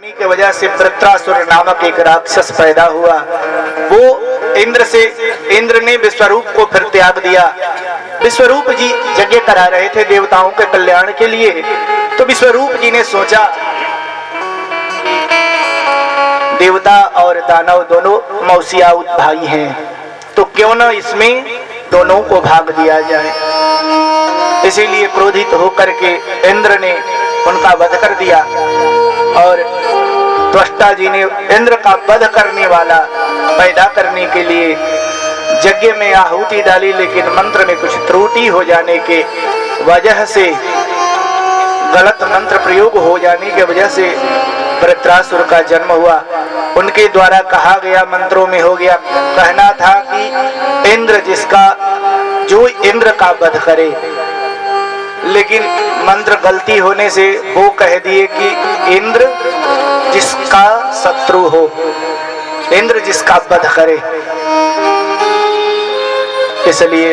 करने की वजह से वृत्रासुर नामक एक राक्षस पैदा हुआ। वो इंद्र ने विश्वरूप को फिर त्याग दिया। विश्वरूप जी यज्ञ करा रहे थे देवताओं के कल्याण के लिए, तो विश्वरूप जी ने सोचा देवता और दानव दोनों मौसिया भाई हैं, तो क्यों न इसमें दोनों को भाग दिया जाए। इसीलिए क्रोधित होकर के इंद्र ने उनका वध कर दिया और त्वष्टा जी ने इंद्र का वध करने वाला पैदा करने के लिए यज्ञ में आहुति डाली, लेकिन मंत्र में कुछ त्रुटि हो जाने के वजह से, गलत मंत्र प्रयोग हो जाने की वजह से वृत्रासुर का जन्म हुआ। उनके द्वारा कहा गया मंत्रों में हो गया, कहना था कि जो इंद्र का वध करे, लेकिन मंत्र गलती होने से वो कह दिए कि इंद्र जिसका शत्रु हो, इंद्र जिसका वध करे। इसलिए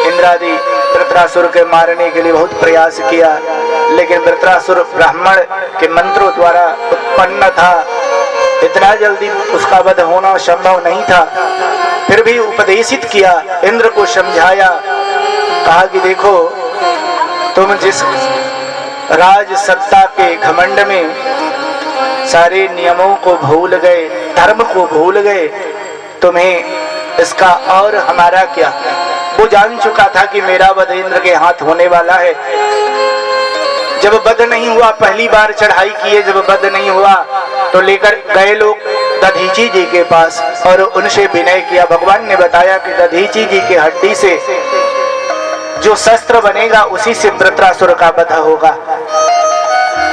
इंद्रादि वृत्रासुर के मारने के लिए बहुत प्रयास किया, लेकिन वृत्रासुर ब्राह्मण के मंत्रों द्वारा उत्पन्न था, इतना जल्दी उसका वध होना संभव नहीं था। फिर भी उपदेशित किया, इंद्र को समझाया, कहा कि देखो तुम जिस राज सत्ता के घमंड में सारे नियमों को भूल गए, धर्म को भूल गए, तुम्हें इसका और हमारा क्या। वो जान चुका था कि मेरा वध इंद्र के हाथ होने वाला है। जब वध नहीं हुआ, पहली बार चढ़ाई किए, जब वध नहीं हुआ तो लेकर गए लोग दधीची जी के पास और उनसे विनय किया। भगवान ने बताया कि दधीची जी के हड्डी से जो शस्त्र बनेगा उसी से वृत्रासुर का वध होगा।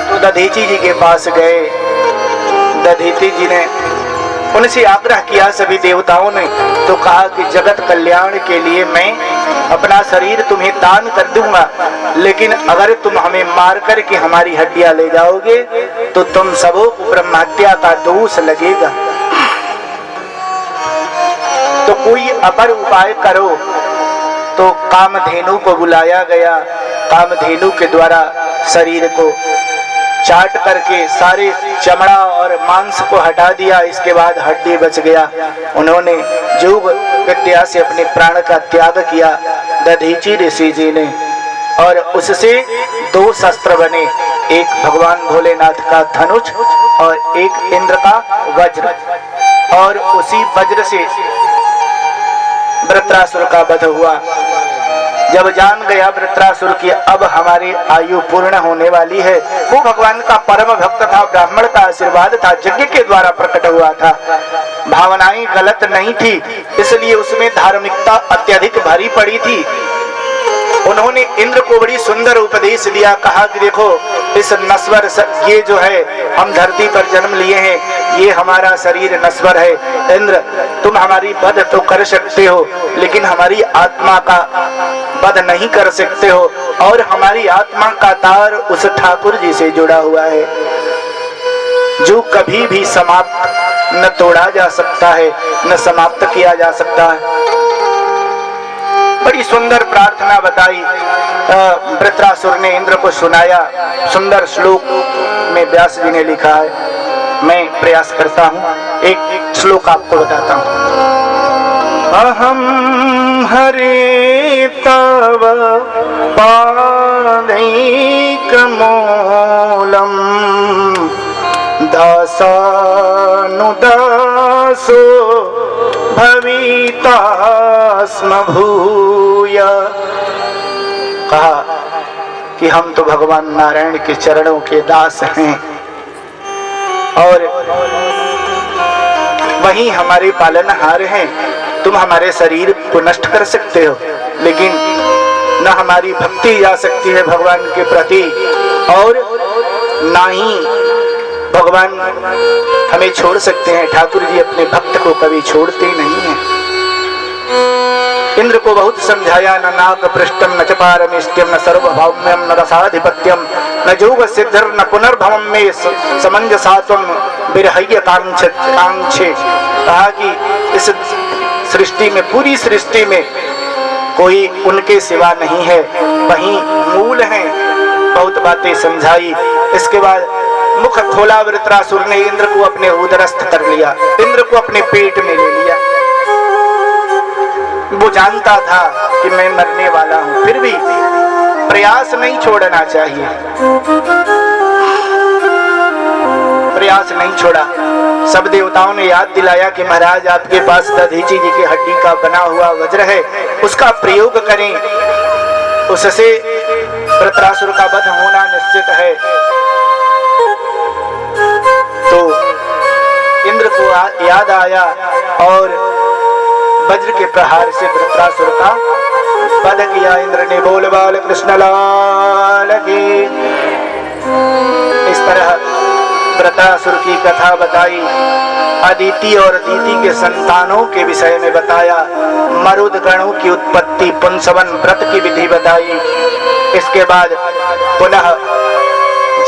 तो दधीची जी के पास गए, दधीची जी ने उनसे आग्रह किया, सभी देवताओं ने, तो कहा कि जगत कल्याण के लिए मैं अपना शरीर तुम्हें दान कर दूंगा, लेकिन अगर तुम हमें मार करके हमारी हड्डियां ले जाओगे तो तुम सबों को ब्रह्महत्या का दोष लगेगा, तो कोई अपर उपाय करो। तो कामधेनु को बुलाया गया, कामधेनु के द्वारा शरीर को चाट करके सारे चमड़ा और मांस को हटा दिया, इसके बाद हड्डी बच गया। उन्होंने योग विद्या से अपने प्राण का त्याग किया दधीची ऋषि जी ने, और उससे दो शस्त्र बने, एक भगवान भोलेनाथ का धनुष और एक इंद्र का वज्र, और उसी वज्र से वृत्रासुर का वध हुआ। जब जान गया वृत्रासुर की अब हमारी आयु पूर्ण होने वाली है, वो भगवान का परम भक्त था, ब्राह्मण का आशीर्वाद था, यज्ञ के द्वारा प्रकट हुआ था, भावनाएं गलत नहीं थी, इसलिए उसमें धार्मिकता अत्यधिक भरी पड़ी थी। उन्होंने इंद्र को बड़ी सुंदर उपदेश दिया, कहा कि देखो इस नश्वर, ये जो है हम धरती पर जन्म लिए हैं, ये हमारा शरीर नश्वर है। इंद्र तुम हमारी वध तो कर सकते हो, लेकिन हमारी आत्मा का वध नहीं कर सकते हो, और हमारी आत्मा का तार उस ठाकुर जी से जुड़ा हुआ है जो कभी भी समाप्त न तोड़ा जा सकता है, न समाप्त किया जा सकता है। बड़ी सुंदर प्रार्थना बताई वृत्रासुर ने, इंद्र को सुनाया। सुंदर श्लोक में व्यास जी ने लिखा है, मैं प्रयास करता हूँ, एक श्लोक आपको बताता हूँ। अहम हरे तव पादैकमूलम दासानुदासो भविता स्म भूय। कहा कि हम तो भगवान नारायण के चरणों के दास हैं और वही हमारे पालनहार हैं। तुम हमारे शरीर को नष्ट कर सकते हो, लेकिन न हमारी भक्ति जा सकती है भगवान के प्रति, और ना ही भगवान हमें छोड़ सकते हैं। ठाकुर जी अपने भक्त को कभी छोड़ते नहीं हैं। इंद्र को बहुत समझाया, न नाग पृष्ठम न च पारमेष्ट्यम न सर्वभौम्यम न रसाधिपत्यम न जोग सिद्धर न पुनर्भवम में समंजसात्वम विरहय्य कांक्षे। कहा कि इस सृष्टि में, पूरी सृष्टि में कोई उनके सिवा नहीं है, वही मूल हैं। बहुत बातें समझाई। इसके बाद मुख खोला वृत्रासुर ने, इंद्र को अपने उदरस्थ कर लिया, इंद्र को अपने पेट में ले लिया। वो जानता था कि मैं मरने वाला हूं, फिर भी प्रयास नहीं छोड़ना चाहिए, प्रयास नहीं छोड़ा। सब देवताओं ने याद दिलाया कि महाराज आपके पास दधीची जी की हड्डी का बना हुआ वज्र है, उसका प्रयोग करें, उससे वृत्रासुर का वध होना निश्चित है। तो इंद्र को याद आया और वज्र के प्रहार से वृत्रासुर का वध किया। इंद्र ने बोल बाल कृष्ण लाल की। इस तरह वृत्रासुर की कथा बताई, अदिति और दीति के संतानों के विषय में बताया, मरुद गणों की उत्पत्ति, पुंसवन व्रत की विधि बताई। इसके बाद पुनः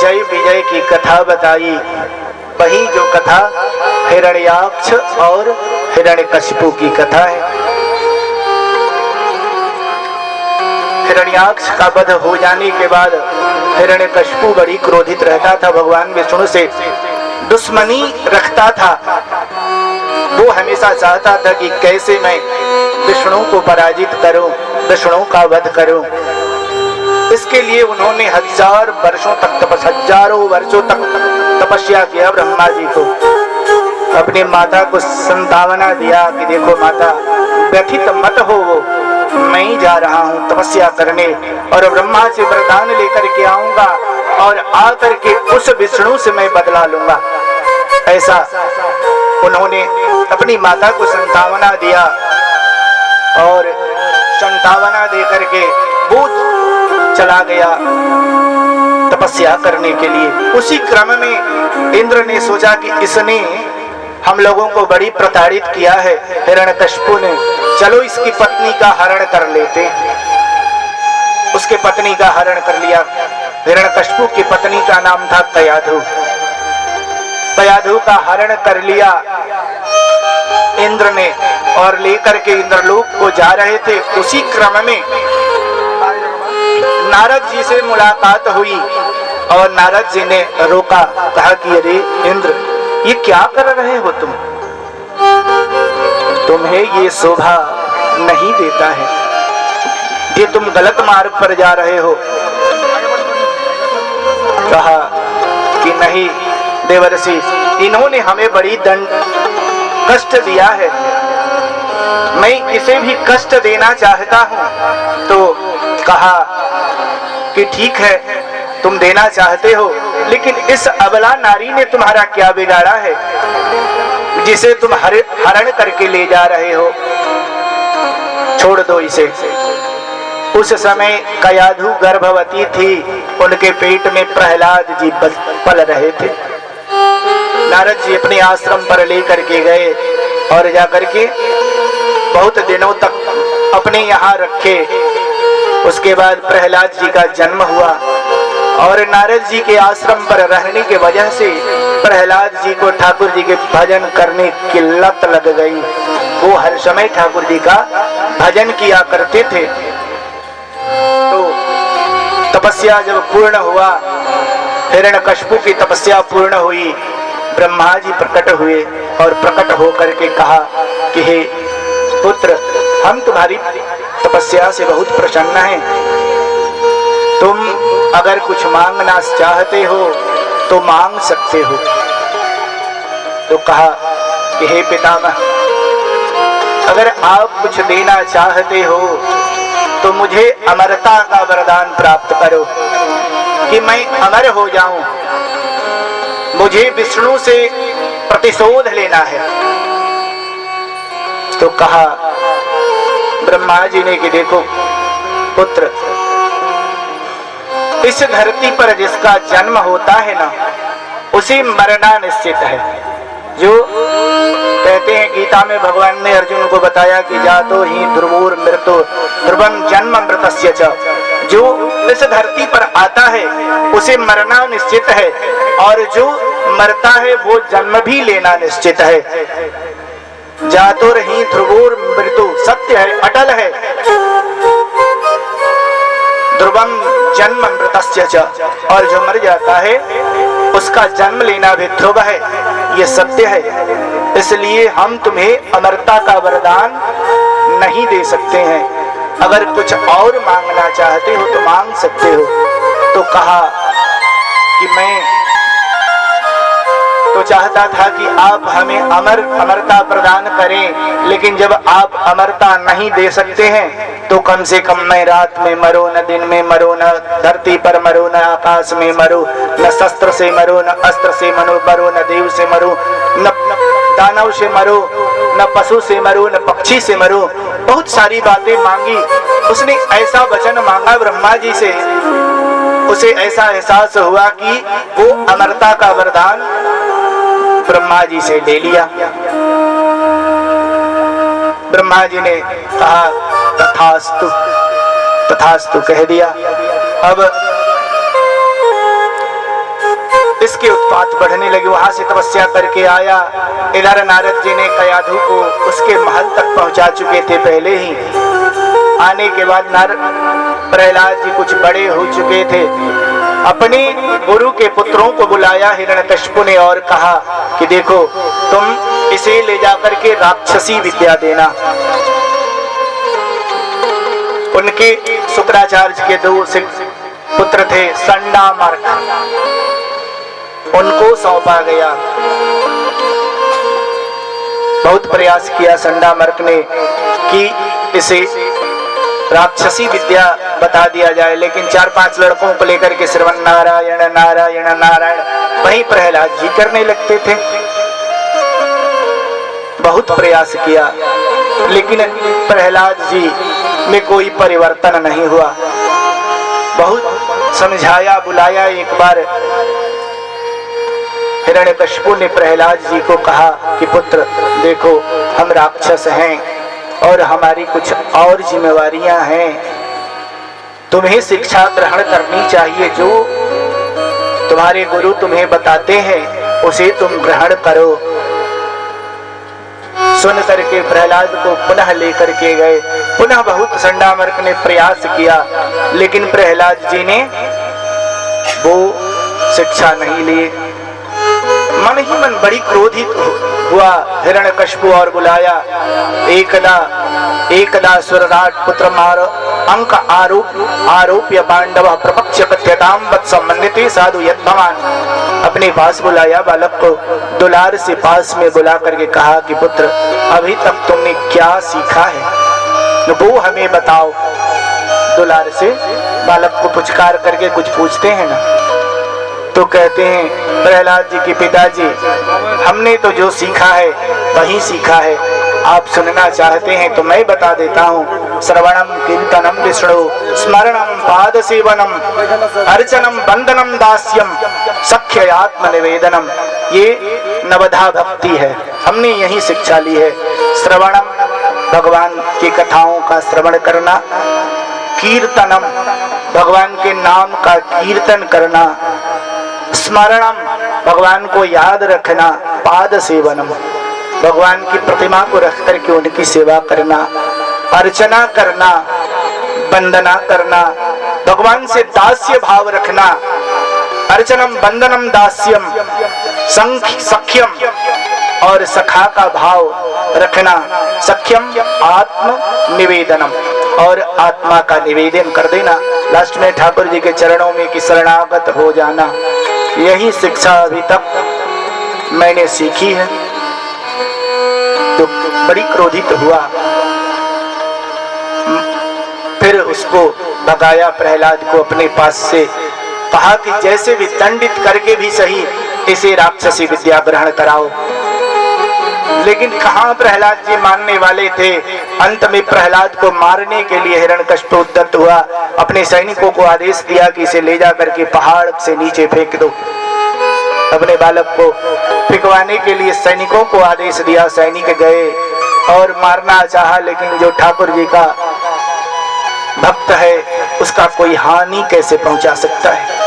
जय विजय की कथा बताई। वही जो कथा हिरण्याक्ष और हिरण्यकशिपु की कथा है। हिरण्याक्ष का वध हो जाने के बाद हिरण्यकशिपु बड़ी क्रोधित रहता था, भगवान विष्णु से दुश्मनी रखता था। वो हमेशा चाहता था कि कैसे मैं विष्णु को पराजित करूं, विष्णु का वध करूं। इसके लिए उन्होंने हजारों वर्षों तक तपस्या किया। ब्रह्मा जी को अपनी माता को संतावना दिया कि देखो माता, व्यथित मत हो, वो मैं ही जा रहा हूँ तपस्या करने और ब्रह्मा से वरदान लेकर के आऊंगा और आकर के उस विष्णु से मैं बदला लूंगा। ऐसा उन्होंने अपनी माता को संतावना दिया और संतावना देकर के वो चला गया तपस्या करने के लिए। उसी क्रम में इंद्र ने सोचा कि इसने हम लोगों को बड़ी प्रताड़ित किया है हिरण्यकशिपु ने, चलो इसकी पत्नी का हरण कर लेते। उसके पत्नी का हरण कर लिया। हिरण्यकशिपु की पत्नी का नाम था कयाधु। कयाधु का हरण कर लिया इंद्र ने और लेकर के इंद्रलोक को जा रहे थे। उसी क्रम में नारद जी से मुलाकात हुई और नारद जी ने रोका, कहा कि अरे इंद्र, ये क्या कर रहे हो तुम? तुम्हें ये शोभा नहीं देता है, ये तुम गलत मार्ग पर जा रहे हो। कहा कि नहीं देवर्षि, इन्होंने हमें बड़ी कष्ट दिया है, मैं इसे भी कष्ट देना चाहता हूं। तो कहा कि ठीक है, तुम देना चाहते हो, लेकिन इस अबला नारी ने तुम्हारा क्या बिगाड़ा है जिसे तुम हरण करके ले जा रहे हो? छोड़ दो इसे। उस समय कयाधु गर्भवती थी, उनके पेट में प्रहलाद जी पल रहे थे। नारद जी अपने आश्रम पर लेकर के गए और जाकर के बहुत दिनों तक अपने यहाँ रखे। उसके बाद प्रहलाद जी का जन्म हुआ और नारद जी के आश्रम पर रहने के वजह से प्रहलाद जी को ठाकुर जी के भजन करने की लत लग गई। वो हर समय ठाकुर जी का भजन किया करते थे। तो तपस्या जब पूर्ण हुआ, हिरण्यकशिपु की तपस्या पूर्ण हुई, ब्रह्मा जी प्रकट हुए और प्रकट होकर के कहा कि हे पुत्र, हम तुम्हारी तपस्या से बहुत प्रसन्न हैं। तुम अगर कुछ मांगना चाहते हो तो मांग सकते हो। तो कहा कि हे पितामह, अगर आप कुछ देना चाहते हो तो मुझे अमरता का वरदान प्राप्त करो कि मैं अमर हो जाऊं। मुझे विष्णु से प्रतिशोध लेना है। तो कहा ब्रह्मा जी ने कि देखो पुत्र, इस धरती पर जिसका जन्म होता है ना, उसे मरना निश्चित है। जो कहते हैं गीता में भगवान ने अर्जुन को बताया कि जातो ही ध्रुवोर मृतो ध्रुवम जन्म मृतस्य च। जो इस धरती पर आता है उसे मरना निश्चित है और जो मरता है वो जन्म भी लेना निश्चित है। जातुर ही ध्रुवोर मृत्यु, सत्य है, अटल है। ध्रुवम जन्म मृतस्य च, और जो मर जाता है उसका जन्म लेना भी ध्रुव है, ये सत्य है। इसलिए हम तुम्हें अमरता का वरदान नहीं दे सकते हैं। अगर कुछ और मांगना चाहते हो तो मांग सकते हो। तो कहा कि मैं तो चाहता था कि आप हमें अमरता प्रदान करें, लेकिन जब आप अमरता नहीं दे सकते हैं तो कम से कम मैं रात में मरो, न दिन में मरो, न धरती पर मरो, न आकाश में मरो, न शस्त्र से मरो, न अस्त्र से मरो, न देव से मरो, न दानव से मरो, न पशु से मरो, न पक्षी से मरो। बहुत सारी बातें मांगी उसने। ऐसा वचन मांगा ब्रह्मा जी से, उसे ऐसा एहसास हुआ कि वो अमरता का वरदान ब्रह्मा जी से ले लिया। ब्रह्मा जी ने कहा तथास्तु, तथास्तु कह दिया। अब इसके उत्पात बढ़ने लगे। वहां से तपस्या करके आया। इधर नारद जी ने कयाधु को उसके महल तक पहुंचा चुके थे पहले ही। आने के बाद प्रहलाद जी कुछ बड़े हो चुके थे। अपने गुरु के पुत्रों को बुलाया हिरण्यकशिपु ने और कहा कि देखो तुम इसे ले जाकर के राक्षसी विद्या देना। उनके शुक्राचार्य के 2 पुत्र थे, संडामर्क, उनको सौंपा गया। बहुत प्रयास किया संडामर्क ने कि इसे राक्षसी विद्या बता दिया जाए, लेकिन 4-5 लड़कों को लेकर के श्रवण नारायण नारायण नारायण वहीं प्रहलाद जी करने लगते थे। बहुत प्रयास किया लेकिन प्रहलाद जी में कोई परिवर्तन नहीं हुआ। बहुत समझाया बुलाया। एक बार हिरण्यकशिपु ने प्रहलाद जी को कहा कि पुत्र देखो हम राक्षस हैं और हमारी कुछ और जिम्मेवारियां हैं। तुम्हें शिक्षा ग्रहण करनी चाहिए। जो तुम्हारे गुरु तुम्हें बताते हैं उसे तुम ग्रहण करो। सुन करके प्रहलाद को पुनः लेकर के गए। पुनः बहुत संडामर्क ने प्रयास किया लेकिन प्रहलाद जी ने वो शिक्षा नहीं ली। मन ही मन बड़ी क्रोधित हुआ हिरण्यकशिपु और बुलाया। एकदा सुरराट पुत्र मारो अंक आरोप्य पांडव प्रपक्ष कथ्यताम वत्समन्विते साधु यत्नवान। अपने पास बुलाया बालक को, दुलार से पास में बुला करके कहा कि पुत्र अभी तक तुमने क्या सीखा है वो हमें बताओ। दुलार से बालक को पुचकार करके कुछ पूछते हैं ना, तो कहते हैं प्रहलाद जी के पिताजी हमने तो जो सीखा है वही सीखा है। आप सुनना चाहते हैं तो मैं बता देता हूँ। श्रवणम कीर्तनम विष्णु स्मरणम पाद सेवनम अर्चनम बंदनम दास्यम सख्य आत्म निवेदनम, ये नवधा भक्ति है। हमने यही शिक्षा ली है। श्रवणम भगवान की कथाओं का श्रवण करना, कीर्तनम भगवान के नाम का कीर्तन करना, स्मरणम भगवान को याद रखना, पाद सेवनम भगवान की प्रतिमा को रख करके उनकी सेवा करना, अर्चना करना, वंदना करना, भगवान से दास्य भाव रखना। अर्चनम बंदनम दास्यम सख्यम और सखा का भाव रखना, सख्यम आत्म निवेदनम और आत्मा का निवेदन कर देना। लास्ट में ठाकुर जी के चरणों में कि शरणागत हो जाना। यही शिक्षा अभी तक मैंने सीखी है। तो बड़ी क्रोधित हुआ। फिर उसको भगाया प्रहलाद को अपने पास से। कहा कि जैसे भी दंडित करके भी सही इसे राक्षसी विद्या ग्रहण कराओ। लेकिन कहाँ प्रहलाद जी मानने वाले थे। अंत में प्रहलाद को मारने के लिए हिरण्यकशिपु उद्यत हुआ। अपने सैनिकों को आदेश दिया कि इसे ले जा करके पहाड़ से नीचे फेंक दो। अपने बालक को फेंकवाने के लिए सैनिकों को आदेश दिया। सैनिक गए और मारना चाहा, लेकिन जो ठाकुर जी का भक्त है उसका कोई हानि कैसे पहुंचा सकता है।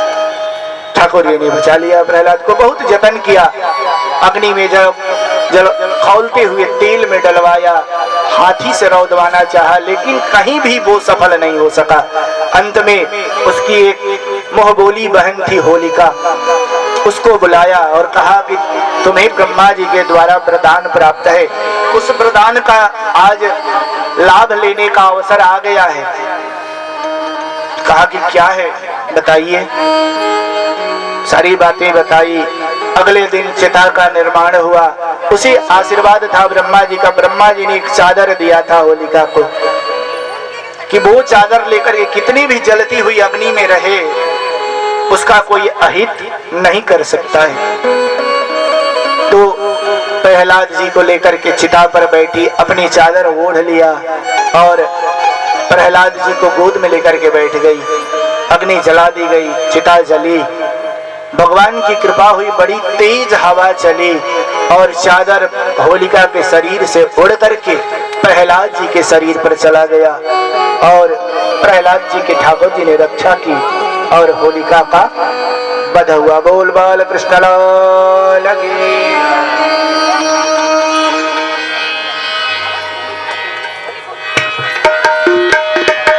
ठाकुर जी ने बचा लिया प्रहलाद को। बहुत जतन किया। अग्नि में जल खौलते हुए तेल में डलवाया, हाथी से रौदवाना चाहा, लेकिन कहीं भी वो सफल नहीं हो सका। अंत में उसकी एक मोहबोली बहन थी होलिका, उसको बुलाया और कहा कि तुम्हें ब्रह्मा जी के द्वारा वरदान प्राप्त है। उस वरदान का आज लाभ लेने का अवसर आ गया है। कहा कि क्या है बताइए। सारी बातें बताई। अगले दिन चिता का निर्माण हुआ। उसी आशीर्वाद था ब्रह्मा जी का। ब्रह्मा जी ने एक चादर दिया था होलिका को कि वो चादर लेकर के कितनी भी जलती हुई अग्नि में रहे, उसका कोई अहित नहीं कर सकता है। तो प्रहलाद जी को लेकर के चिता पर बैठी, अपनी चादर ओढ़ लिया और प्रहलाद जी को गोद में लेकर के बैठ गई। अग्नि जला दी गई, चिता जली। भगवान की कृपा हुई, बड़ी तेज हवा चली और चादर होलिका के शरीर से उड़ करके प्रहलाद जी के शरीर पर चला गया और प्रहलाद जी के ठाकुर जी ने रक्षा की और होलिका का वध हुआ। बोल बाल कृष्ण लाल की।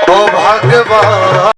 भगवान